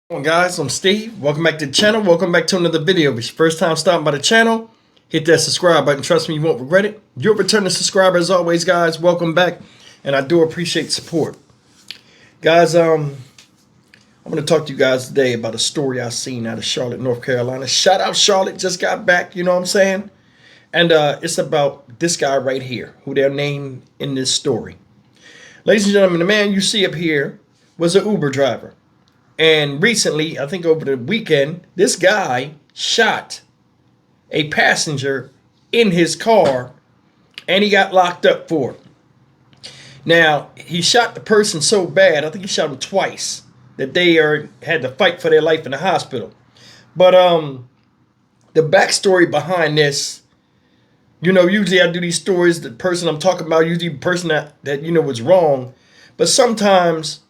Hello guys, I'm Steve. Welcome back to the channel. Welcome back to another video. If it's your first time stopping by the channel, hit that subscribe button. Trust me, you won't regret it. You're a returning subscriber as always, guys. Welcome back, and I do appreciate support. Guys, I'm going to talk to you guys today about a story I seen out of Charlotte, North Carolina. Shout out Charlotte, just got back, you know what I'm saying? And it's about this guy right here, who they're named in this story. Ladies and gentlemen, the man you see up here was an Uber driver. And recently, I think over the weekend, this guy shot a passenger in his car and he got locked up for it. Now, he shot the person so bad, I think he shot him twice, that they had to fight for their life in the hospital. But the backstory behind this, you know, usually I do these stories, the person I'm talking about, usually the person that you know was wrong. But sometimes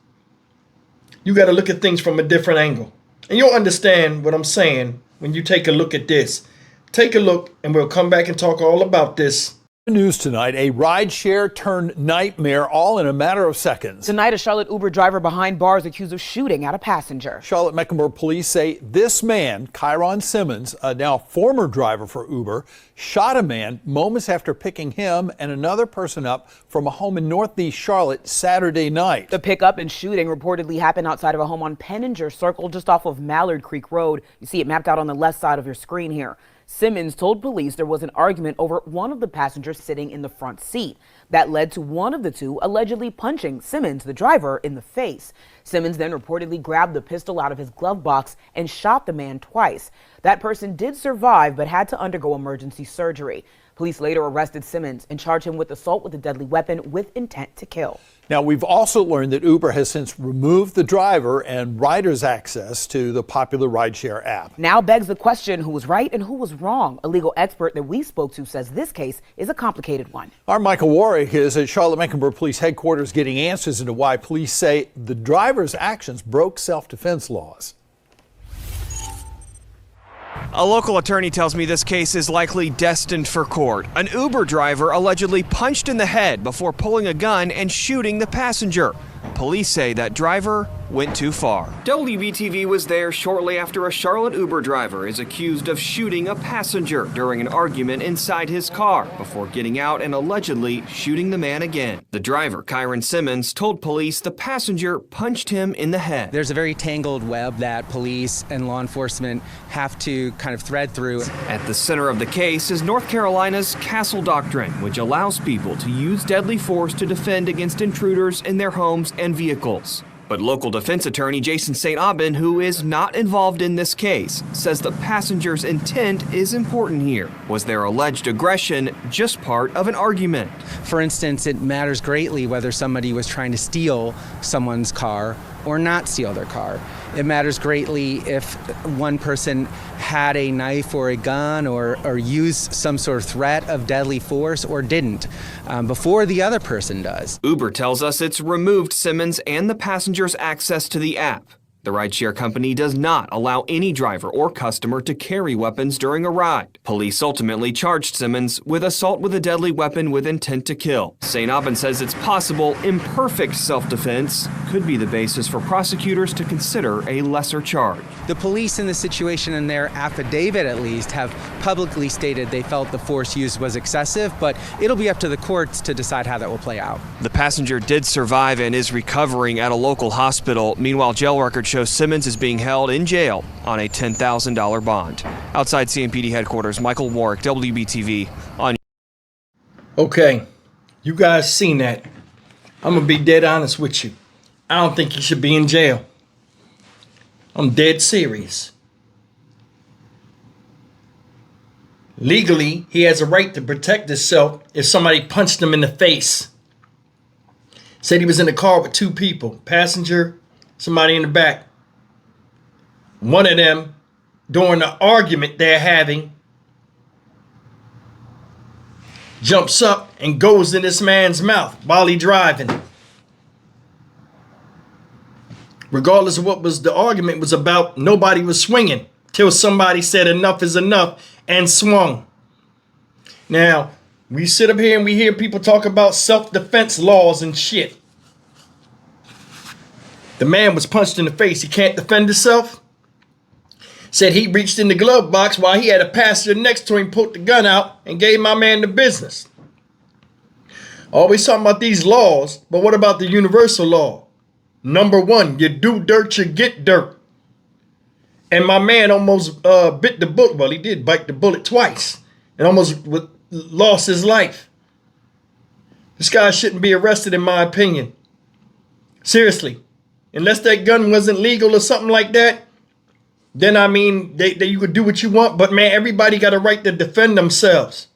you got to look at things from a different angle. And you'll understand what I'm saying when you take a look at this. Take a look and we'll come back and talk all about this. News tonight, a rideshare turned nightmare all in a matter of seconds. Tonight, a Charlotte Uber driver behind bars accused of shooting at a passenger. Charlotte-Mecklenburg police say this man, Kyron Simmons, a now former driver for Uber, shot a man moments after picking him and another person up from a home in Northeast Charlotte Saturday night. The pickup and shooting reportedly happened outside of a home on Penninger Circle just off of Mallard Creek Road. You see it mapped out on the left side of your screen here. Simmons told police there was an argument over one of the passengers sitting in the front seat. That led to one of the two allegedly punching Simmons, the driver, in the face. Simmons then reportedly grabbed the pistol out of his glove box and shot the man twice. That person did survive but had to undergo emergency surgery. Police later arrested Simmons and charged him with assault with a deadly weapon with intent to kill. Now, we've also learned that Uber has since removed the driver and riders' access to the popular rideshare app. Now begs the question, who was right and who was wrong? A legal expert that we spoke to says this case is a complicated one. Our Michael Warwick is at Charlotte-Mecklenburg Police Headquarters getting answers into why police say the driver's actions broke self-defense laws. A local attorney tells me this case is likely destined for court. An Uber driver allegedly punched in the head before pulling a gun and shooting the passenger. Police say that driver went too far. WBTV was there shortly after a Charlotte Uber driver is accused of shooting a passenger during an argument inside his car before getting out and allegedly shooting the man again. The driver, Kyron Simmons, told police the passenger punched him in the head. There's a very tangled web that police and law enforcement have to kind of thread through. At the center of the case is North Carolina's Castle Doctrine, which allows people to use deadly force to defend against intruders in their homes and vehicles. But local defense attorney Jason St. Aubin, who is not involved in this case, says the passenger's intent is important here. Was their alleged aggression just part of an argument? For instance, it matters greatly whether somebody was trying to steal someone's car or not steal their car. It matters greatly if one person had a knife or a gun or used some sort of threat of deadly force or didn't before the other person does. Uber tells us it's removed Simmons and the passenger's access to the app. The rideshare company does not allow any driver or customer to carry weapons during a ride. Police ultimately charged Simmons with assault with a deadly weapon with intent to kill. St. Aubin says it's possible imperfect self-defense could be the basis for prosecutors to consider a lesser charge. The police in this situation, in their affidavit at least, have publicly stated they felt the force used was excessive, but it'll be up to the courts to decide how that will play out. The passenger did survive and is recovering at a local hospital. Meanwhile, jail records show Simmons is being held in jail on a $10,000 bond. Outside CMPD headquarters, Michael Warwick, WBTV on. Okay, you guys seen that. I'm going to be dead honest with you. I don't think he should be in jail. I'm dead serious. Legally, he has a right to protect himself if somebody punched him in the face. Said he was in the car with two people, passenger, somebody in the back. One of them, during the argument they're having, jumps up and goes in this man's mouth while he's driving. Regardless of what was the argument was about, nobody was swinging till somebody said enough is enough and swung. Now, we sit up here and we hear people talk about self-defense laws and shit. The man was punched in the face. He can't defend himself. Said he reached in the glove box while he had a passenger next to him, pulled the gun out, and gave my man the business. Always talking about these laws, but what about the universal law? Number one, you do dirt, you get dirt. And my man almost bit the bullet. Well, he did bite the bullet twice and almost lost his life. This guy shouldn't be arrested, in my opinion. Seriously. Unless that gun wasn't legal or something like that, then I mean, you could do what you want. But man, everybody got a right to defend themselves.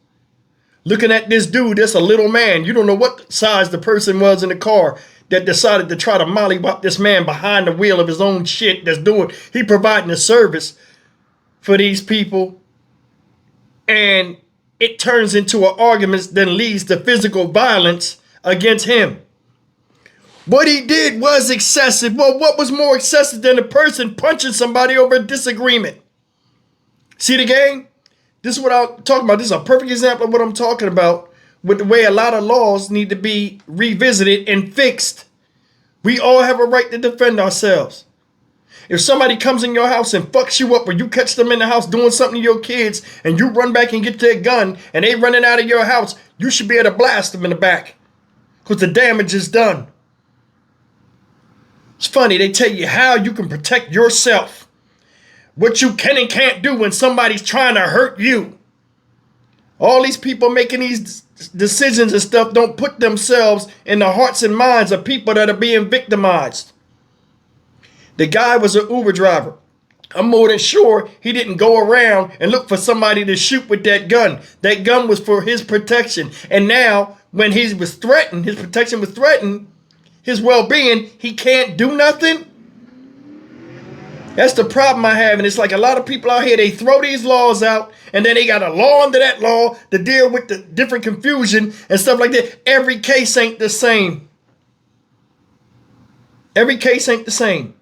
Looking at this dude, that's a little man. You don't know what size the person was in the car that decided to try to mollywop this man behind the wheel of his own shit that's doing. He providing a service for these people. And it turns into an argument that leads to physical violence against him. What he did was excessive. Well, what was more excessive than a person punching somebody over a disagreement? See the game? This is what I'm talking about. This is a perfect example of what I'm talking about with the way a lot of laws need to be revisited and fixed. We all have a right to defend ourselves. If somebody comes in your house and fucks you up, or you catch them in the house doing something to your kids and you run back and get their gun and they running out of your house, you should be able to blast them in the back because the damage is done. It's funny, they tell you how you can protect yourself. What you can and can't do when somebody's trying to hurt you. All these people making these decisions and stuff don't put themselves in the hearts and minds of people that are being victimized. The guy was an Uber driver. I'm more than sure he didn't go around and look for somebody to shoot with that gun. That gun was for his protection. And now when he was threatened, his protection was threatened, his well-being, he can't do nothing. That's the problem I have. And it's like a lot of people out here, they throw these laws out and then they got a law under that law to deal with the different confusion and stuff like that. Every case ain't the same. Every case ain't the same.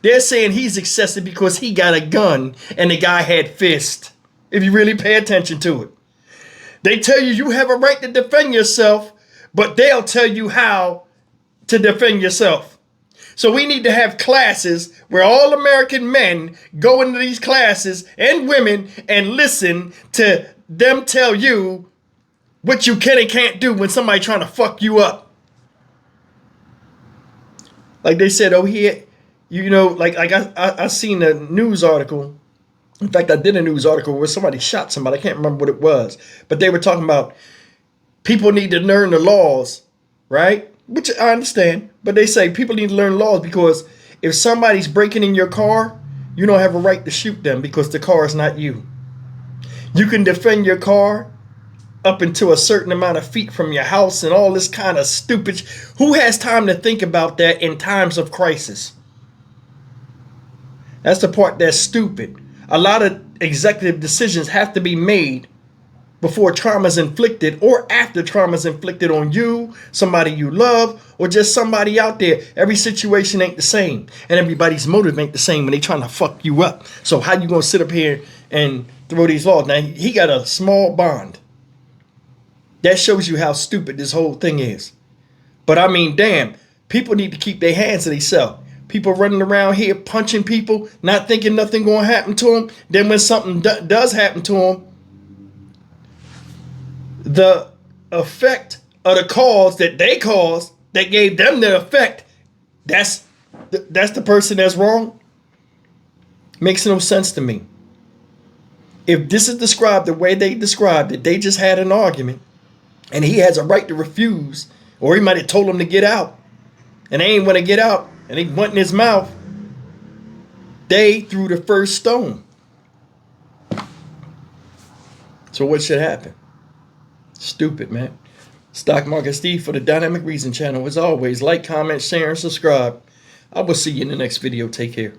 They're saying he's excessive because he got a gun and the guy had fist. If you really pay attention to it. They tell you have a right to defend yourself, but they'll tell you how to defend yourself. So we need to have classes where all American men go into these classes and women and listen to them tell you what you can and can't do when somebody trying to fuck you up. Like they said, oh, I seen a news article. In fact, I did a news article where somebody shot somebody. I can't remember what it was, but they were talking about people need to learn the laws, right? Which I understand, but they say people need to learn laws because if somebody's breaking in your car, you don't have a right to shoot them because the car is not you. You can defend your car up into a certain amount of feet from your house and all this kind of stupid. Who has time to think about that in times of crisis? That's the part that's stupid. A lot of executive decisions have to be made before trauma is inflicted or after trauma is inflicted on you, somebody you love, or just somebody out there. Every situation ain't the same, and everybody's motive ain't the same when they trying to fuck you up. So how you gonna sit up here and throw these laws? Now, he got a small bond. That shows you how stupid this whole thing is. But I mean, damn, people need to keep their hands to themselves. People running around here punching people, not thinking nothing gonna happen to them. Then when something does happen to them, the effect of the cause that they caused that gave them the effect, that's the person that's wrong. Makes no sense to me. If this is described the way they described it, they just had an argument and he has a right to refuse, or he might have told him to get out and they ain't want to get out and he went in his mouth. They threw the first stone. So what should happen? Stupid, man. Stock Market Steve for the Dynamic Reason channel. As always, like, comment, share, and subscribe. I will see you in the next video. Take care.